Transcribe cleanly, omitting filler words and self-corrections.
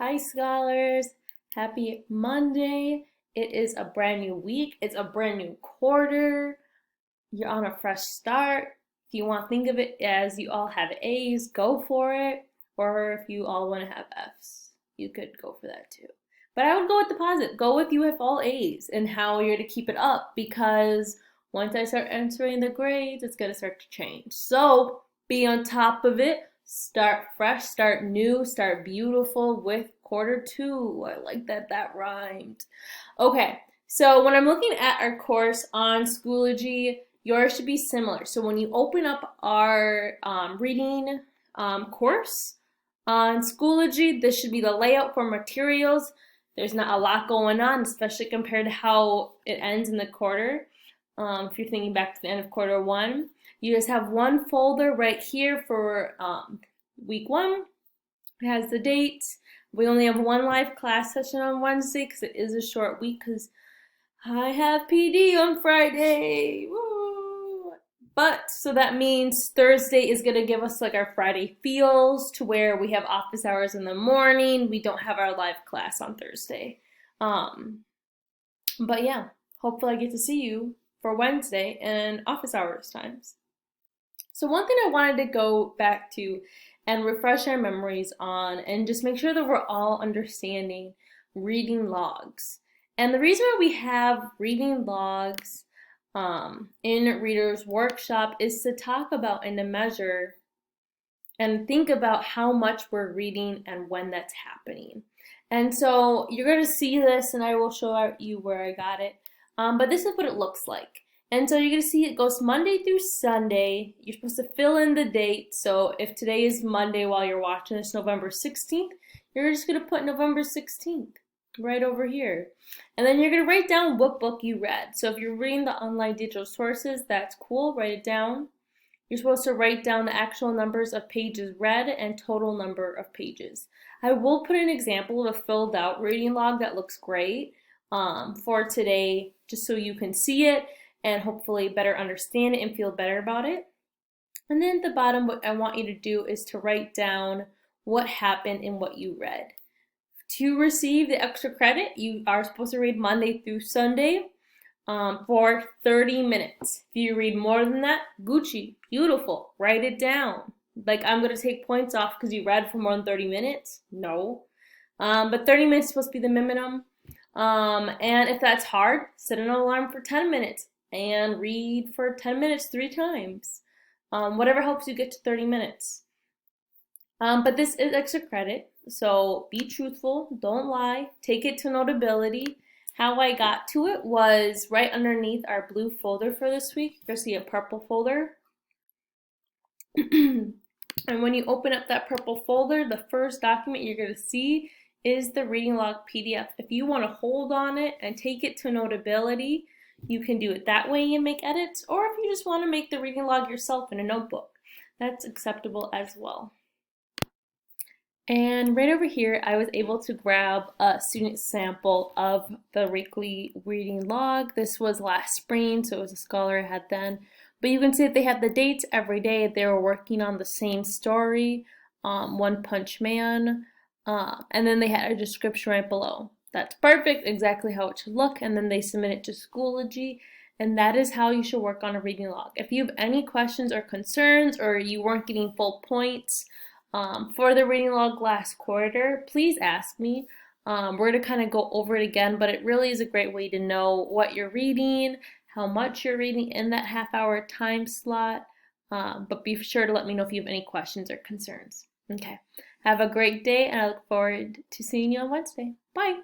Hi, scholars. Happy Monday. It is a brand new week. It's a brand new quarter. You're on a fresh start. If you want to think of it as you all have A's, go for it. Or if you all want to have F's, you could go for that too. But I would go with the positive. Go with you have all A's and how you're to keep it up because once I start entering the grades, it's going to start to change. So be on top of it. Start fresh, start new, start beautiful with quarter two. I like that rhymed. Okay, so when I'm looking at our course on Schoology, yours should be similar. So when you open up our reading course on Schoology, this should be the layout for materials. There's not a lot going on, especially compared to how it ends in the quarter. If you're thinking back to the end of quarter one, you just have one folder right here for week one. It has the dates. We only have one live class session on Wednesday because it is a short week because I have PD on Friday. Woo! But so that means Thursday is going to give us like our Friday feels to where we have office hours in the morning. We don't have our live class on Thursday. But yeah, hopefully I get to see you for Wednesday and office hours times. So one thing I wanted to go back to and refresh our memories on and just make sure that we're all understanding reading logs. And the reason why we have reading logs in Reader's Workshop is to talk about and to measure and think about how much we're reading and when that's happening. And so you're going to see this and I will show you where I got it. But this is what it looks like. And so you're going to see it goes Monday through Sunday. You're supposed to fill in the date. So if today is Monday while you're watching this, November 16th, you're just going to put November 16th right over here. And then you're going to write down what book you read. So if you're reading the online digital sources, that's cool. Write it down. You're supposed to write down the actual numbers of pages read and total number of pages. I will put an example of a filled out reading log that looks great for today, just so you can see it and hopefully better understand it and feel better about it. And then at the bottom, what I want you to do is to write down what happened and what you read. To receive the extra credit, you are supposed to read Monday through Sunday for 30 minutes. If you read more than that, Gucci, beautiful, write it down. Like I'm going to take points off because you read for more than 30 minutes? No. But 30 minutes is supposed to be the minimum. And if that's hard, set an alarm for 10 minutes and read for 10 minutes 3 times. Whatever helps you get to 30 minutes. But this is extra credit, so be truthful, don't lie, take it to Notability. How I got to it was right underneath our blue folder for this week. You'll see a purple folder. And when you open up that purple folder, the first document you're going to see is the reading log PDF. If you want to hold on it and take it to Notability, you can do it that way and make edits, or if you just want to make the reading log yourself in a notebook, that's acceptable as well. And right over here, I was able to grab a student sample of the weekly reading log. This was last spring, so it was a scholar I had then. But you can see that they had the dates every day. They were working on the same story, One Punch Man, and then they had a description right below. That's perfect, exactly how it should look, and then they submit it to Schoology, and that is how you should work on a reading log. If you have any questions or concerns, or you weren't getting full points, for the reading log last quarter, please ask me. We're going to kind of go over it again, but it really is a great way to know what you're reading, how much you're reading in that half-hour time slot. But be sure to let me know if you have any questions or concerns. Okay, have a great day, and I look forward to seeing you on Wednesday. Bye.